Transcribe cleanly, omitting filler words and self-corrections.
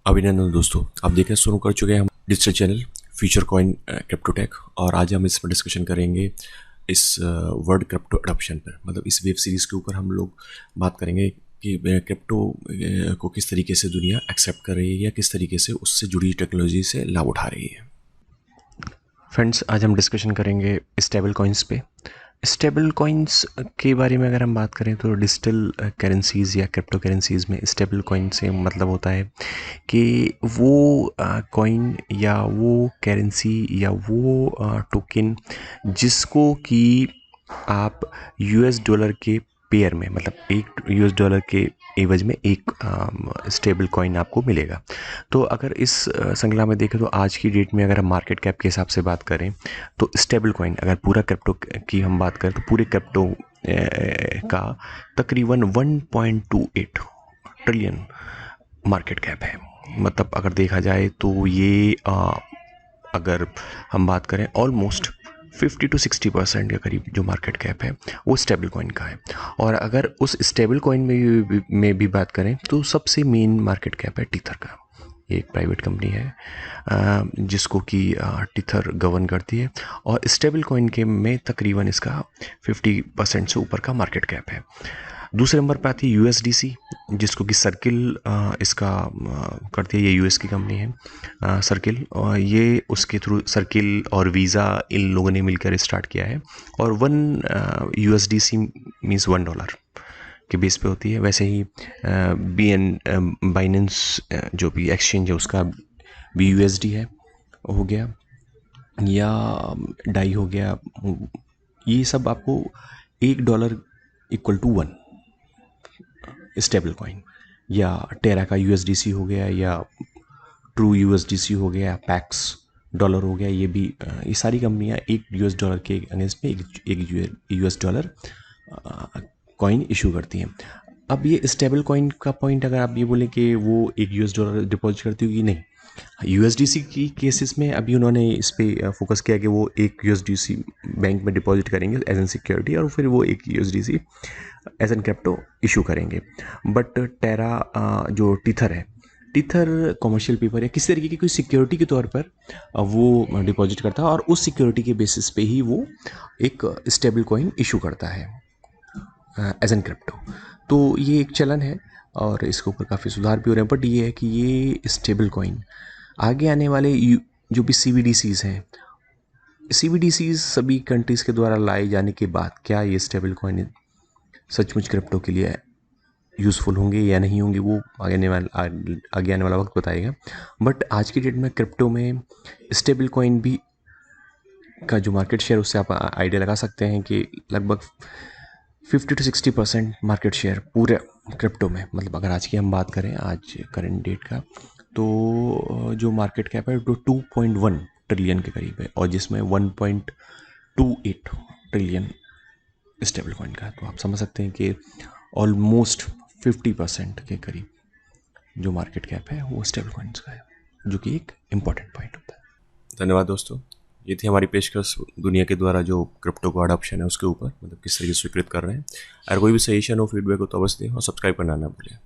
अभिनंदन दोस्तों, आप देखना शुरू कर चुके हैं हम डिजिटल चैनल फ्यूचर कॉइन क्रिप्टोटेक। और आज हम इस पर डिस्कशन करेंगे इस वर्ड क्रिप्टो अडॉप्शन पर, मतलब इस वेब सीरीज़ के ऊपर हम लोग बात करेंगे कि क्रिप्टो को किस तरीके से दुनिया एक्सेप्ट कर रही है या किस तरीके से उससे जुड़ी टेक्नोलॉजी से लाभ उठा रही है। फ्रेंड्स, आज हम डिस्कशन करेंगे स्टेबल कॉइन्स पे। स्टेबल कॉइन्स के बारे में अगर हम बात करें तो डिजिटल करेंसीज़ या क्रिप्टो करेंसीज़ में स्टेबल कॉइन से मतलब होता है कि वो कॉइन या वो करेंसी या वो टोकन जिसको कि आप यूएस डॉलर के पेयर में, मतलब एक यूएस डॉलर के एवज में एक स्टेबल कॉइन आपको मिलेगा। तो अगर इस श्रृंखला में देखें तो आज की डेट में अगर हम मार्केट कैप के हिसाब से बात करें तो स्टेबल कॉइन, अगर पूरा क्रिप्टो की हम बात करें तो पूरे क्रिप्टो का तकरीबन 1.28 ट्रिलियन मार्केट कैप है। मतलब अगर देखा जाए तो ये अगर हम बात करें ऑलमोस्ट 50 to 60% के करीब जो मार्केट कैप है वो स्टेबल कॉइन का है। और अगर उस स्टेबल कॉइन में भी बात करें तो सबसे मेन मार्केट कैप है टीथर का। ये एक प्राइवेट कंपनी है जिसको कि टीथर गवर्न करती है, और स्टेबल कॉइन के में तकरीबन इसका 50% से ऊपर का मार्केट कैप है। दूसरे नंबर पर आती है यूएसडीसी, जिसको कि सर्किल इसका करती है। ये यूएस की कंपनी है सर्किल, और ये उसके थ्रू सर्किल और वीज़ा इन लोगों ने मिलकर स्टार्ट किया है। और 1 यूएसडीसी मीन्स $1 के बेस पे होती है। वैसे ही बाइनेंस जो भी एक्सचेंज है उसका BUSD है हो गया, या डाई हो गया। ये सब आपको $1 = 1 स्टेबल कॉइन, या टेरा का USDC हो गया, या ट्रू USDC हो गया, पैक्स डॉलर हो गया। ये भी ये सारी कंपनियां $1 के अगेंस्ट में एक $1 कॉइन इशू करती हैं। अब ये स्टेबल कॉइन का पॉइंट अगर आप ये बोलें कि वो $1 डिपॉजिट करती होगी, नहीं। USDC की केसेस में अभी उन्होंने इस पे फोकस किया कि वो एक USDC बैंक में डिपॉजिट करेंगे एज एन सिक्योरिटी, और फिर वो एक USDC as an crypto issue करेंगे। बट टेरा जो टीथर है, टीथर कॉमर्शियल पेपर या किसी तरीके की कोई सिक्योरिटी के तौर पर वो डिपॉजिट करता है, और उस सिक्योरिटी के बेसिस पे ही वो एक स्टेबल कॉइन इशू करता है एज एन क्रिप्टो। तो ये एक चलन है और इसके ऊपर काफ़ी सुधार भी हो रहे हैं। बट ये है कि ये स्टेबल कॉइन आगे आने वाले जो भी CBDCs हैं, CBDCs सभी कंट्रीज़ के द्वारा लाए जाने के बाद क्या ये स्टेबल कॉइन सचमुच क्रिप्टो के लिए यूज़फुल होंगे या नहीं होंगे, वो आगे आने वाला वक्त बताएगा। बट आज की डेट में क्रिप्टो में स्टेबल कॉइन भी का जो मार्केट शेयर, उससे आप आइडिया लगा सकते हैं कि लगभग 50 to 60% मार्केट शेयर पूरे क्रिप्टो में। मतलब अगर आज की हम बात करें, आज करंट डेट का, तो जो मार्केट कैप है वो 2.1 ट्रिलियन के करीब है, और जिसमें 1.28 ट्रिलियन स्टेबल कॉइन का है। तो आप समझ सकते हैं कि ऑलमोस्ट 50% के करीब जो मार्केट कैप है वो स्टेबल कॉइन्स का है, जो कि एक इम्पॉर्टेंट पॉइंट होता है। धन्यवाद दोस्तों, ये थी हमारी पेशकश दुनिया के द्वारा जो क्रिप्टो का अडॉप्शन है उसके ऊपर, मतलब किस तरीके से स्वीकृत कर रहे हैं। अगर कोई भी सजेशन हो, फीडबैक हो तो अवश्य दें, और सब्सक्राइब करना ना भूलें।